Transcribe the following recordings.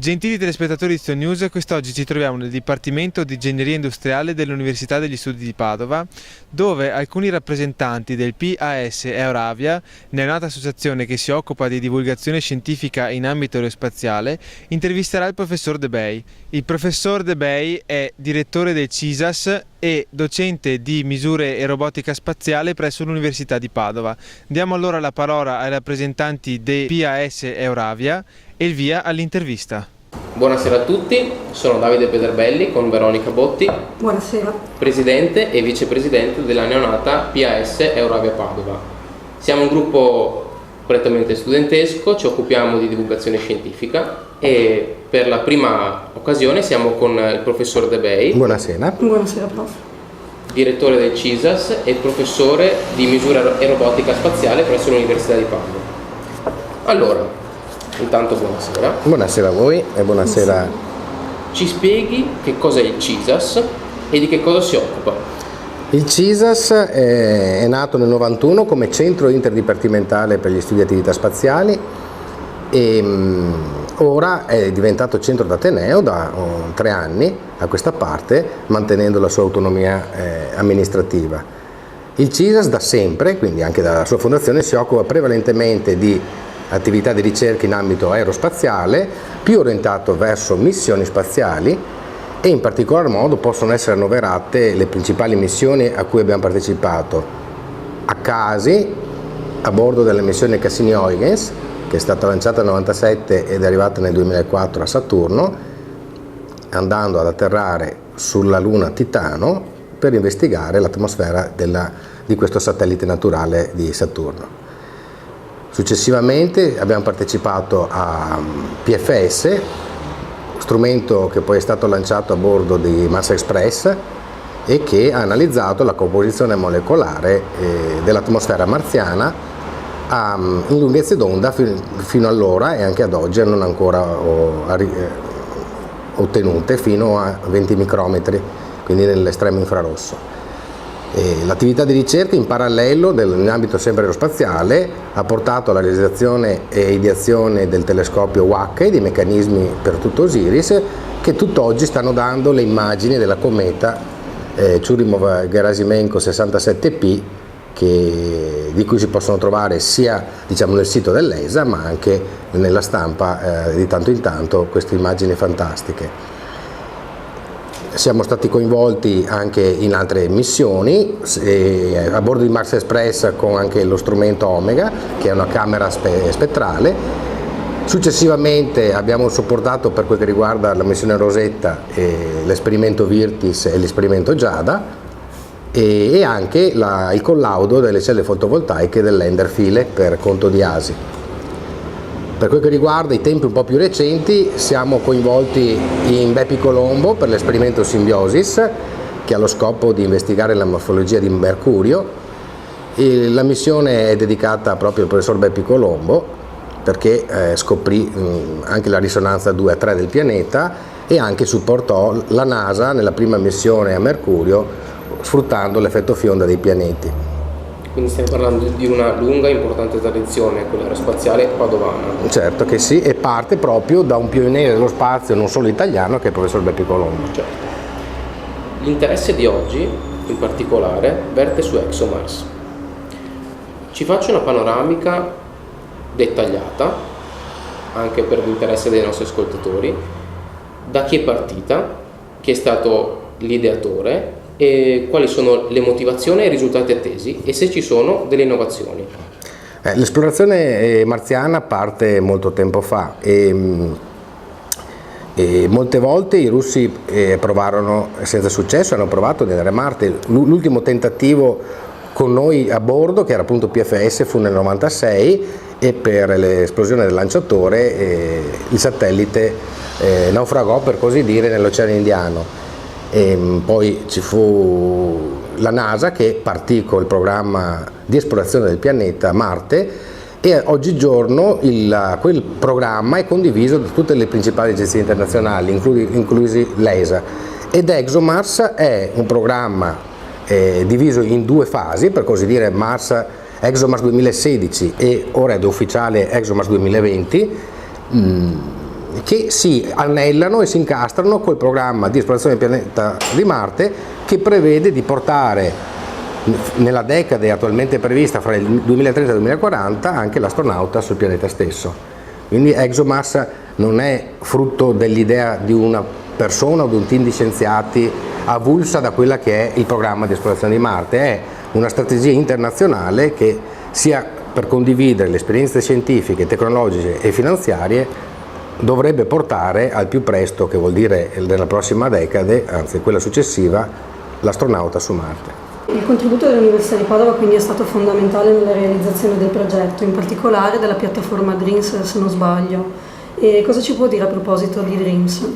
Gentili telespettatori di Stone News, quest'oggi ci troviamo nel Dipartimento di Ingegneria Industriale dell'Università degli Studi di Padova, dove alcuni rappresentanti del PAS Euravia, neonata associazione che si occupa di divulgazione scientifica in ambito aerospaziale, intervisterà il professor De Bay. Il professor De Bay è direttore del CISAS e docente di misure e robotica spaziale presso l'Università di Padova. Diamo allora la parola ai rappresentanti del PAS Euravia e il via all'intervista. Buonasera a tutti, sono Davide Pederbelli con Veronica Botti. Buonasera. Presidente e vicepresidente della neonata PAS Euravia Padova. Siamo un gruppo prettamente studentesco, ci occupiamo di divulgazione scientifica e per la prima occasione siamo con il professor De Bay. Buonasera. Buonasera, prof. Direttore del CISAS e professore di misura e robotica spaziale presso l'Università di Padova. Allora, intanto buonasera. Buonasera a voi e buonasera. Ci spieghi che cos'è il CISAS e di che cosa si occupa? Il CISAS è nato nel 91 come centro interdipartimentale per gli studi di attività spaziali e ora è diventato centro d'ateneo da 3 anni a questa parte, mantenendo la sua autonomia amministrativa. Il CISAS da sempre, quindi anche dalla sua fondazione, si occupa prevalentemente di attività di ricerca in ambito aerospaziale, più orientato verso missioni spaziali, e in particolar modo possono essere annoverate le principali missioni a cui abbiamo partecipato: a CASI, a bordo della missione Cassini-Huygens, che è stata lanciata nel 1997 ed è arrivata nel 2004 a Saturno, andando ad atterrare sulla Luna Titano per investigare l'atmosfera di questo satellite naturale di Saturno. Successivamente abbiamo partecipato a PFS, strumento che poi è stato lanciato a bordo di Mars Express e che ha analizzato la composizione molecolare dell'atmosfera marziana in lunghezze d'onda fino allora e anche ad oggi non ancora ottenute, fino a 20 micrometri, quindi nell'estremo infrarosso. L'attività di ricerca in parallelo in ambito sempre aerospaziale ha portato alla realizzazione e ideazione del telescopio WACC e dei meccanismi per tutto Osiris, che tutt'oggi stanno dando le immagini della cometa Churyumov-Gerasimenko 67P, di cui si possono trovare sia nel sito dell'ESA ma anche nella stampa di tanto in tanto queste immagini fantastiche. Siamo stati coinvolti anche in altre missioni, a bordo di Mars Express con anche lo strumento Omega, che è una camera spettrale. Successivamente abbiamo supportato, per quel che riguarda la missione Rosetta, l'esperimento Virtis e l'esperimento Giada e anche il collaudo delle celle fotovoltaiche dell'Ender Philae per conto di ASI. Per quel che riguarda i tempi un po' più recenti, siamo coinvolti in Bepi Colombo per l'esperimento Symbiosis, che ha lo scopo di investigare la morfologia di Mercurio. La missione è dedicata proprio al professor Bepi Colombo, perché scoprì anche la risonanza 2 a 3 del pianeta e anche supportò la NASA nella prima missione a Mercurio, sfruttando l'effetto fionda dei pianeti. Quindi stiamo parlando di una lunga e importante tradizione, quella aerospaziale padovana. Certo che sì, e parte proprio da un pioniere dello spazio non solo italiano, che è il professor Bepi Colombo. Certo. L'interesse di oggi, in particolare, verte su ExoMars. Ci faccio una panoramica dettagliata, anche per l'interesse dei nostri ascoltatori, da chi è partita, chi è stato l'ideatore, e quali sono le motivazioni e i risultati attesi e se ci sono delle innovazioni. L'esplorazione marziana parte molto tempo fa e molte volte i russi provarono senza successo, hanno provato ad andare a Marte. L'ultimo tentativo con noi a bordo, che era appunto PFS, fu nel 96 e per l'esplosione del lanciatore il satellite naufragò, per così dire, nell'Oceano Indiano. E poi ci fu la NASA che partì col programma di esplorazione del pianeta Marte e oggigiorno quel programma è condiviso da tutte le principali agenzie internazionali, inclusi l'ESA, ed ExoMars è un programma diviso in 2 fasi, per così dire ExoMars 2016 e ora è ufficiale ExoMars 2020. che si anellano e si incastrano col programma di esplorazione del pianeta di Marte, che prevede di portare nella decade attualmente prevista fra il 2030 e il 2040 anche l'astronauta sul pianeta stesso. Quindi ExoMars non è frutto dell'idea di una persona o di un team di scienziati avulsa da quella che è il programma di esplorazione di Marte, è una strategia internazionale che sia per condividere le esperienze scientifiche, tecnologiche e finanziarie dovrebbe portare al più presto, che vuol dire nella prossima decade, anzi quella successiva, l'astronauta su Marte. Il contributo dell'Università di Padova quindi è stato fondamentale nella realizzazione del progetto, in particolare della piattaforma DREAMS, se non sbaglio. E cosa ci può dire a proposito di DREAMS?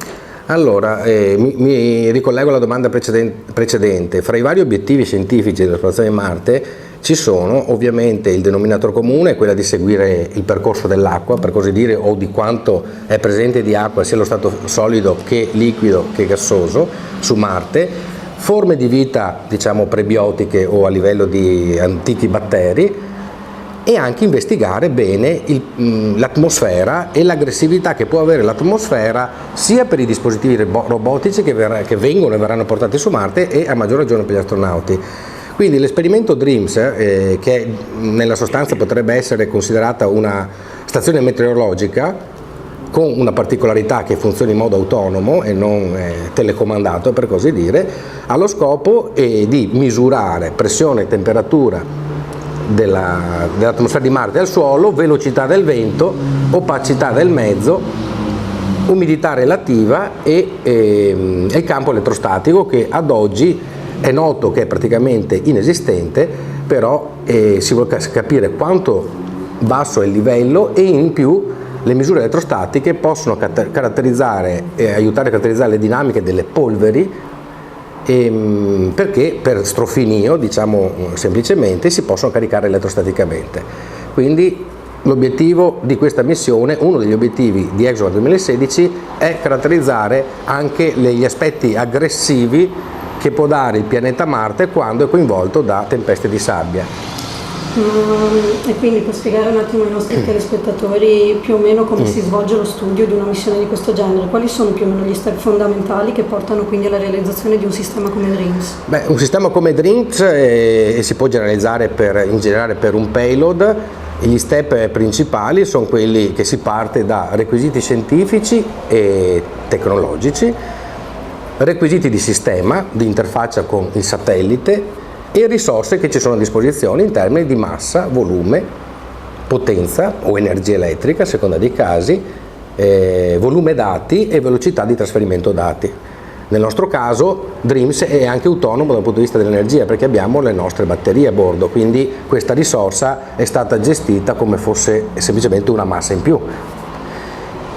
Allora, mi ricollego alla domanda precedente. Fra i vari obiettivi scientifici dell'esplorazione di Marte ci sono ovviamente il denominatore comune, quella di seguire il percorso dell'acqua, per così dire, o di quanto è presente di acqua, sia lo stato solido che liquido che gassoso su Marte, forme di vita, diciamo, prebiotiche o a livello di antichi batteri, e anche investigare bene l'atmosfera e l'aggressività che può avere l'atmosfera sia per i dispositivi robotici che vengono e verranno portati su Marte, e a maggior ragione per gli astronauti. Quindi l'esperimento DREAMS, che nella sostanza potrebbe essere considerata una stazione meteorologica con una particolarità che funziona in modo autonomo e non telecomandato, per così dire, ha lo scopo di misurare pressione e temperatura dell'atmosfera di Marte al suolo, velocità del vento, opacità del mezzo, umidità relativa e il campo elettrostatico, che ad oggi è noto che è praticamente inesistente, però si vuole capire quanto basso è il livello, e in più le misure elettrostatiche possono caratterizzare e aiutare a caratterizzare le dinamiche delle polveri, perché per strofinio, diciamo semplicemente, si possono caricare elettrostaticamente. Quindi l'obiettivo di questa missione, uno degli obiettivi di ExoMars 2016, è caratterizzare anche gli aspetti aggressivi che può dare il pianeta Marte quando è coinvolto da tempeste di sabbia. E quindi, per spiegare un attimo ai nostri telespettatori più o meno come si svolge lo studio di una missione di questo genere, quali sono più o meno gli step fondamentali che portano quindi alla realizzazione di un sistema come DREAMS? Beh, un sistema come DREAMS si può generalizzare in generale per un payload. Gli step principali sono quelli che si parte da requisiti scientifici e tecnologici, requisiti di sistema, di interfaccia con il satellite, e risorse che ci sono a disposizione in termini di massa, volume, potenza o energia elettrica a seconda dei casi, volume dati e velocità di trasferimento dati. Nel nostro caso DREAMS è anche autonomo dal punto di vista dell'energia, perché abbiamo le nostre batterie a bordo, quindi questa risorsa è stata gestita come fosse semplicemente una massa in più.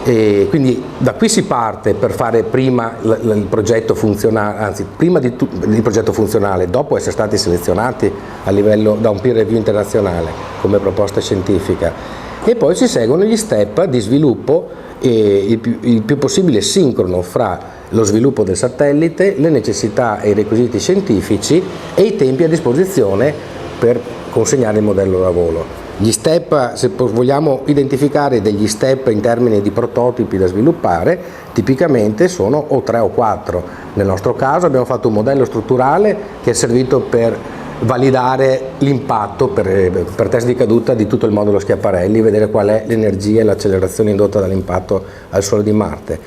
E quindi da qui si parte per fare prima il progetto funzionale, anzi prima il progetto funzionale, dopo essere stati selezionati a livello da un peer review internazionale come proposta scientifica, e poi si seguono gli step di sviluppo il più possibile sincrono fra lo sviluppo del satellite, le necessità e i requisiti scientifici e i tempi a disposizione per consegnare il modello da volo. Gli step, se vogliamo identificare degli step in termini di prototipi da sviluppare, tipicamente sono o 3 o 4. Nel nostro caso abbiamo fatto un modello strutturale che è servito per validare l'impatto per test di caduta di tutto il modulo Schiaparelli, vedere qual è l'energia e l'accelerazione indotta dall'impatto al suolo di Marte.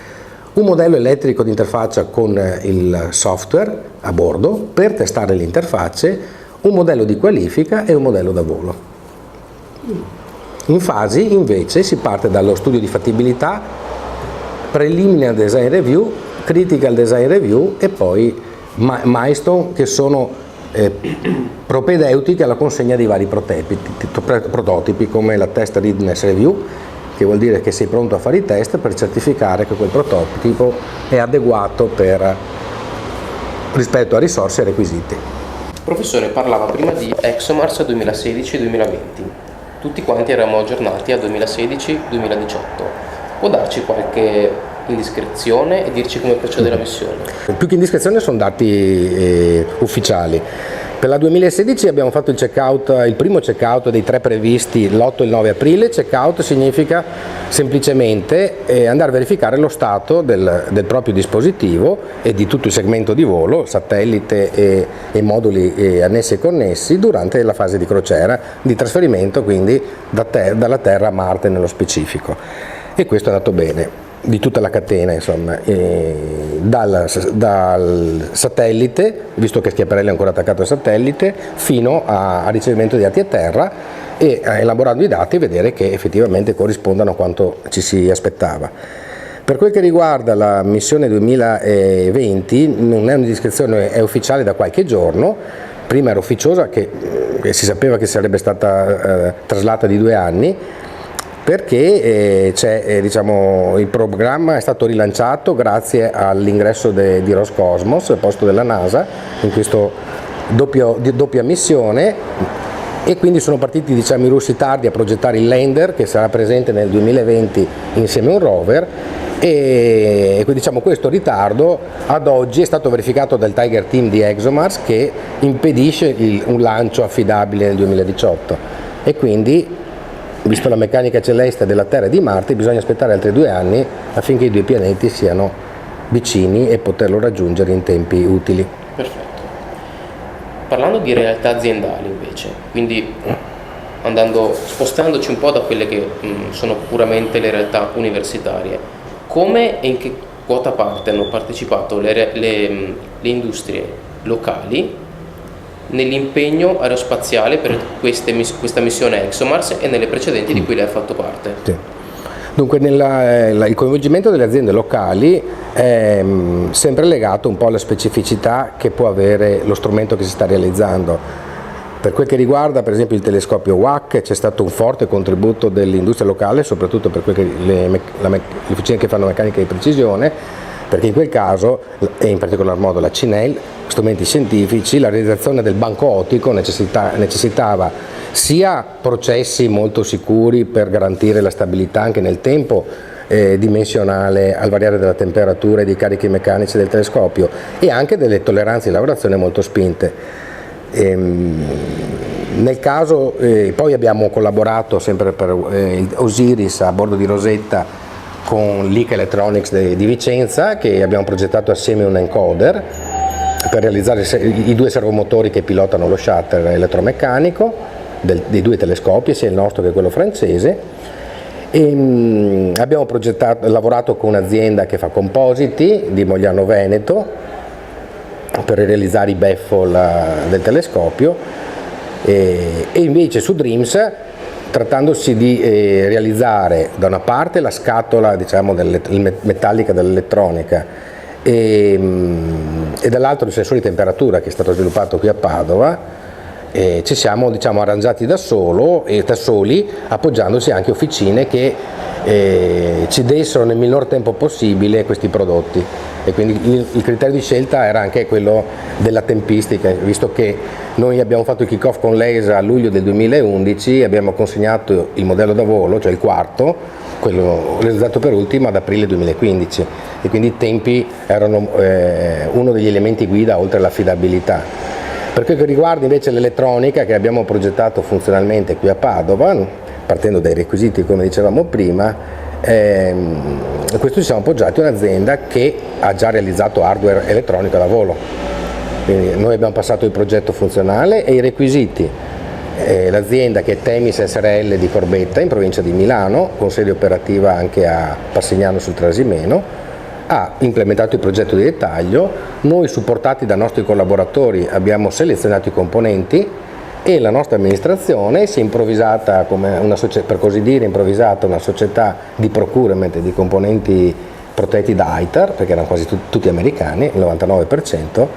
Un modello elettrico di interfaccia con il software a bordo per testare le interfacce, un modello di qualifica e un modello da volo. In fasi invece si parte dallo studio di fattibilità, preliminary design review, critical design review e poi milestone, che sono propedeutiche alla consegna dei vari prototipi, come la test readiness review, che vuol dire che sei pronto a fare i test per certificare che quel prototipo è adeguato rispetto a risorse e requisiti. Il professore parlava prima di ExoMars 2016-2020. Tutti quanti eravamo aggiornati a 2016-2018. Può darci qualche indiscrezione e dirci come procede la missione? Più che indiscrezione sono dati ufficiali. Per la 2016 abbiamo fatto il primo checkout dei 3 previsti l'8 e il 9 aprile. Checkout significa semplicemente andare a verificare lo stato del proprio dispositivo e di tutto il segmento di volo, satellite e moduli annessi e connessi durante la fase di crociera, di trasferimento quindi dalla Terra a Marte nello specifico. E questo è andato bene. Di tutta la catena, insomma, dal satellite, visto che Schiaparelli è ancora attaccato al satellite, fino al ricevimento di dati a terra e elaborando i dati vedere che effettivamente corrispondano a quanto ci si aspettava. Per quel che riguarda la missione 2020, non è un'indiscrezione, è ufficiale da qualche giorno. Prima era ufficiosa, che si sapeva che sarebbe stata traslata di 2 anni, perché il programma è stato rilanciato grazie all'ingresso di Roscosmos al posto della NASA in questa doppia missione, e quindi sono partiti i russi tardi a progettare il lander che sarà presente nel 2020 insieme a un rover, e questo ritardo ad oggi è stato verificato dal Tiger Team di ExoMars, che impedisce un lancio affidabile nel 2018, e quindi, visto la meccanica celeste della Terra e di Marte, bisogna aspettare altri 2 anni affinché i 2 pianeti siano vicini e poterlo raggiungere in tempi utili. Perfetto. Parlando di realtà aziendali invece, quindi spostandoci un po' da quelle che sono puramente le realtà universitarie, come e in che quota parte hanno partecipato le industrie locali nell'impegno aerospaziale per questa missione ExoMars e nelle precedenti di cui lei ha fatto parte? Sì. Dunque il coinvolgimento delle aziende locali è sempre legato un po' alla specificità che può avere lo strumento che si sta realizzando. Per quel che riguarda per esempio il telescopio WAC, c'è stato un forte contributo dell'industria locale, soprattutto per le officine che fanno meccanica di precisione, perché in quel caso, e in particolar modo la CINEL, strumenti scientifici, la realizzazione del banco ottico necessitava sia processi molto sicuri per garantire la stabilità anche nel tempo dimensionale al variare della temperatura e dei carichi meccanici del telescopio, e anche delle tolleranze di lavorazione molto spinte. Nel caso, poi abbiamo collaborato sempre per Osiris a bordo di Rosetta con l'ICA Electronics di Vicenza, che abbiamo progettato assieme un encoder per realizzare i 2 servomotori che pilotano lo shutter elettromeccanico dei 2 telescopi, sia il nostro che quello francese. E abbiamo lavorato con un'azienda che fa compositi di Mogliano Veneto per realizzare i baffle del telescopio, e invece su DREAMS, trattandosi di realizzare da una parte la scatola metallica dell'elettronica e dall'altro il sensore di temperatura che è stato sviluppato qui a Padova, ci siamo arrangiati da soli, appoggiandosi anche officine che ci dessero nel minor tempo possibile questi prodotti, e quindi il criterio di scelta era anche quello della tempistica, visto che noi abbiamo fatto il kick-off con l'ESA a luglio del 2011 e abbiamo consegnato il modello da volo, cioè il quarto, quello realizzato per ultimo, ad aprile 2015, e quindi i tempi erano uno degli elementi guida oltre all'affidabilità. Per quel che riguarda invece l'elettronica, che abbiamo progettato funzionalmente qui a Padova, partendo dai requisiti come dicevamo prima, questo ci siamo appoggiati a un'azienda che ha già realizzato hardware elettronico da volo. Quindi noi abbiamo passato il progetto funzionale e i requisiti. L'azienda, che è Temis SRL di Corbetta in provincia di Milano, con sede operativa anche a Passignano sul Trasimeno, ha implementato il progetto di dettaglio. Noi, supportati da nostri collaboratori, abbiamo selezionato i componenti e la nostra amministrazione si è improvvisata come una società di procurement di componenti protetti da ITAR, perché erano quasi tutti americani, il 99%,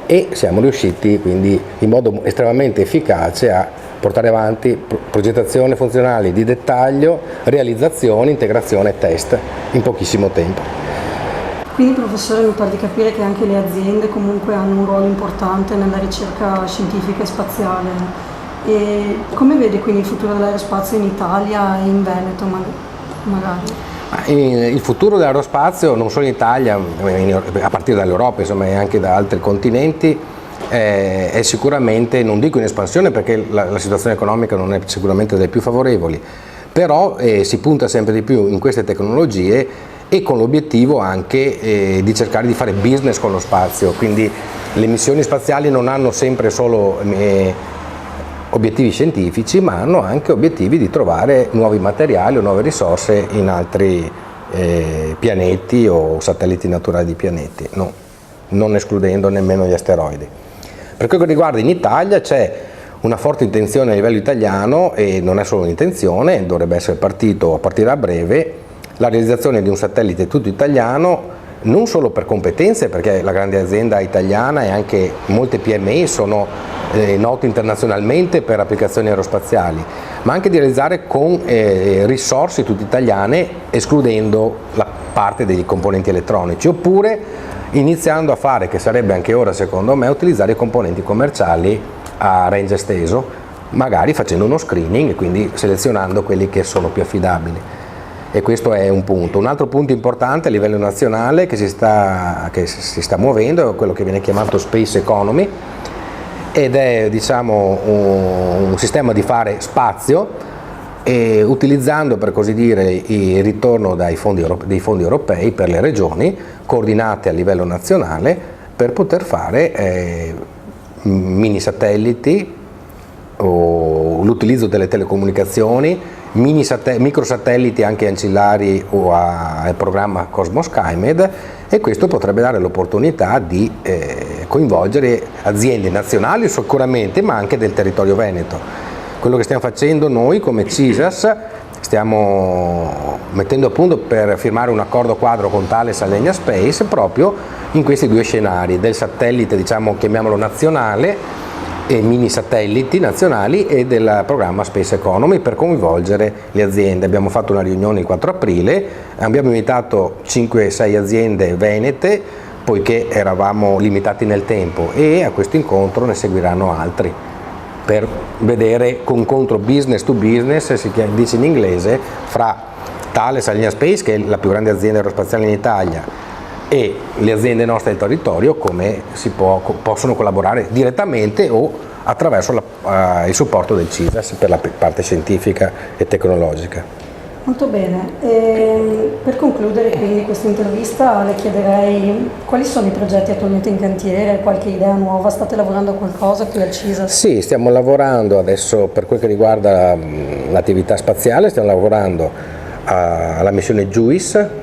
e siamo riusciti quindi in modo estremamente efficace a portare avanti progettazione funzionale di dettaglio, realizzazione, integrazione e test in pochissimo tempo. Quindi professore, mi pare di capire che anche le aziende comunque hanno un ruolo importante nella ricerca scientifica e spaziale. E come vede quindi il futuro dell'aerospazio in Italia e in Veneto magari? Il futuro dell'aerospazio non solo in Italia, a partire dall'Europa, insomma, e anche da altri continenti, è sicuramente, non dico in espansione perché la situazione economica non è sicuramente delle più favorevoli, però si punta sempre di più in queste tecnologie e con l'obiettivo anche di cercare di fare business con lo spazio, quindi le missioni spaziali non hanno sempre solo obiettivi scientifici, ma hanno anche obiettivi di trovare nuovi materiali o nuove risorse in altri pianeti o satelliti naturali di pianeti, non escludendo nemmeno gli asteroidi. Per quello che riguarda in Italia c'è una forte intenzione a livello italiano, e non è solo un'intenzione, dovrebbe essere partito a partire a breve, la realizzazione di un satellite tutto italiano, non solo per competenze, perché la grande azienda italiana e anche molte PMI sono note internazionalmente per applicazioni aerospaziali, ma anche di realizzare con risorse tutte italiane, escludendo la parte degli componenti elettronici, oppure iniziando a fare, che sarebbe anche ora secondo me, utilizzare i componenti commerciali a range esteso, magari facendo uno screening e quindi selezionando quelli che sono più affidabili. E questo è un punto. Un altro punto importante a livello nazionale che si sta muovendo è quello che viene chiamato Space Economy, ed è, diciamo, un sistema di fare spazio e utilizzando, per così dire, il ritorno dei fondi europei per le regioni, coordinate a livello nazionale, per poter fare mini satelliti o l'utilizzo delle telecomunicazioni, microsatelliti anche ancillari al programma Cosmos Skymed, e questo potrebbe dare l'opportunità di coinvolgere aziende nazionali sicuramente, ma anche del territorio veneto. Quello che stiamo facendo noi come CISAS, stiamo mettendo a punto per firmare un accordo quadro con Thales Alenia Space proprio in questi due scenari, del satellite, diciamo, chiamiamolo nazionale, e mini satelliti nazionali, e del programma Space Economy, per coinvolgere le aziende. Abbiamo fatto una riunione il 4 aprile, abbiamo invitato 5-6 aziende venete, poiché eravamo limitati nel tempo, e a questo incontro ne seguiranno altri, per vedere un incontro business to business, si dice in inglese, fra Thales Alenia Space, che è la più grande azienda aerospaziale in Italia, e le aziende nostre del territorio, come possono collaborare direttamente o attraverso il supporto del CISAS per la parte scientifica e tecnologica. Molto bene, per concludere quindi questa intervista le chiederei quali sono i progetti attualmente in cantiere, qualche idea nuova, state lavorando a qualcosa qui al CISAS? Sì, stiamo lavorando adesso per quel che riguarda l'attività spaziale, stiamo lavorando alla missione JUICE,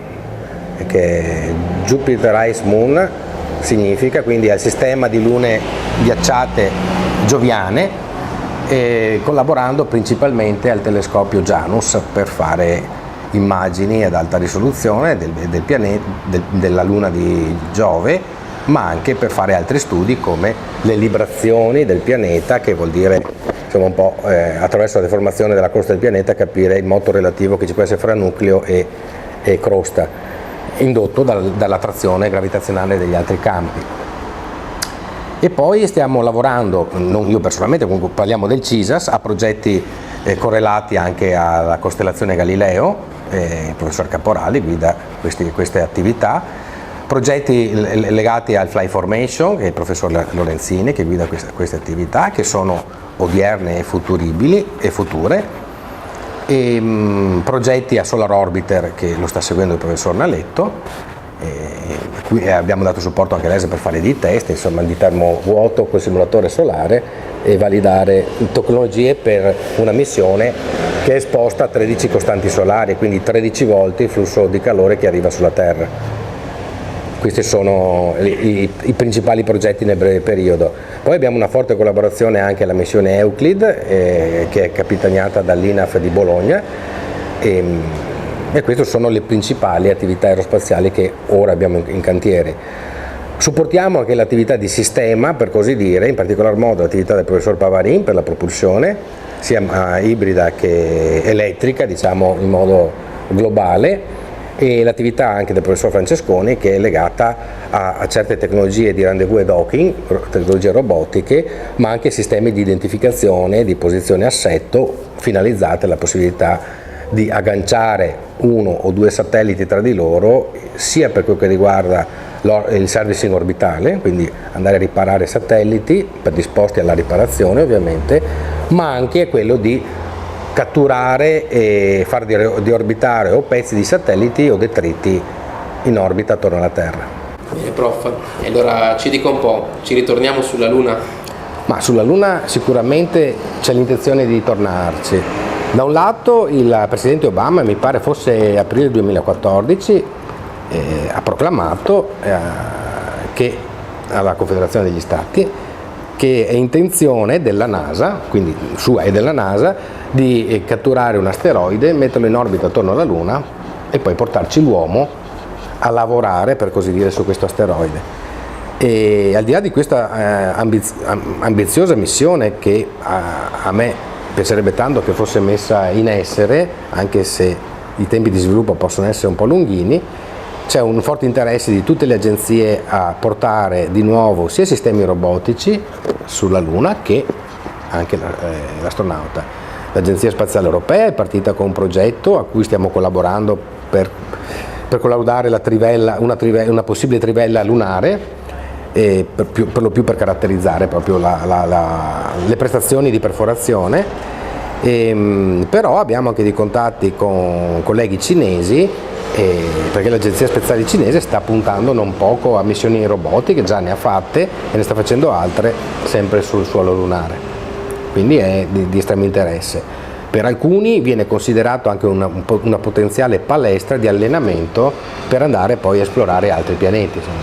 che è Jupiter Ice Moon significa, quindi al sistema di lune ghiacciate gioviane, collaborando principalmente al telescopio Janus per fare immagini ad alta risoluzione del pianeta, della luna di Giove, ma anche per fare altri studi come le librazioni del pianeta, che vuol dire, insomma, un po' attraverso la deformazione della crosta del pianeta capire il moto relativo che ci può essere fra nucleo e crosta, indotto dall'attrazione gravitazionale degli altri campi. E poi stiamo lavorando, non io personalmente, comunque parliamo del CISAS, a progetti correlati anche alla costellazione Galileo, il professor Caporali guida queste attività, progetti legati al Fly Formation, che è il professor Lorenzini che guida queste attività, che sono odierne e futuribili e future, e progetti a Solar Orbiter che lo sta seguendo il professor Naletto. Qui abbiamo dato supporto anche all'ESA per fare dei test, insomma, di termovuoto col simulatore solare, e validare tecnologie per una missione che è esposta a 13 costanti solari, quindi 13 volte il flusso di calore che arriva sulla Terra. Questi sono i principali progetti nel breve periodo. Poi abbiamo una forte collaborazione anche alla missione Euclid, che è capitaneata dall'INAF di Bologna, e queste sono le principali attività aerospaziali che ora abbiamo in cantiere. Supportiamo anche l'attività di sistema, per così dire, in particolar modo l'attività del professor Pavarin per la propulsione, sia ibrida che elettrica, diciamo in modo globale, e l'attività anche del professor Francesconi, che è legata a certe tecnologie di rendezvous e docking, tecnologie robotiche, ma anche sistemi di identificazione di posizione assetto finalizzate alla possibilità di agganciare uno o due satelliti tra di loro, sia per quel che riguarda il servicing orbitale, quindi andare a riparare satelliti predisposti alla riparazione ovviamente, ma anche quello di catturare e far deorbitare o pezzi di satelliti o detriti in orbita attorno alla Terra. Bene, prof, e allora ci dica un po', ci ritorniamo sulla Luna? Ma sulla Luna sicuramente c'è l'intenzione di tornarci. Da un lato il Presidente Obama, mi pare fosse aprile 2014, ha proclamato che alla Confederazione degli Stati che è intenzione della NASA, quindi sua e della NASA, di catturare un asteroide, metterlo in orbita attorno alla Luna e poi portarci l'uomo a lavorare, per così dire, su questo asteroide. E al di là di questa ambiziosa missione, che a me piacerebbe tanto che fosse messa in essere, anche se i tempi di sviluppo possono essere un po' lunghini, c'è un forte interesse di tutte le agenzie a portare di nuovo sia sistemi robotici sulla Luna che anche l'astronauta. L'Agenzia Spaziale Europea è partita con un progetto a cui stiamo collaborando per collaudare una possibile trivella lunare, per lo più per caratterizzare proprio le prestazioni di perforazione. Però abbiamo anche dei contatti con colleghi cinesi, perché l'Agenzia Spaziale cinese sta puntando non poco a missioni robotiche, già ne ha fatte e ne sta facendo altre sempre sul suolo lunare, quindi è di estremo interesse. Per alcuni viene considerato anche una potenziale palestra di allenamento per andare poi a esplorare altri pianeti, insomma.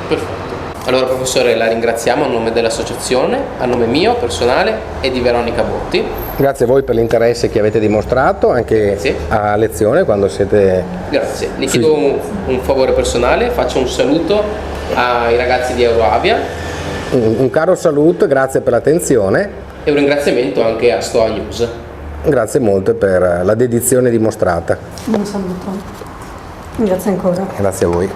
Perfetto. Allora professore, la ringraziamo a nome dell'associazione, a nome mio personale e di Veronica Botti. Grazie a voi per l'interesse che avete dimostrato anche a lezione quando siete... Grazie. Le chiedo un favore personale, faccio un saluto ai ragazzi di Eurovia. Un caro saluto, grazie per l'attenzione. E un ringraziamento anche a Stoa News. Grazie molto per la dedizione dimostrata. Un saluto. Grazie ancora. Grazie a voi.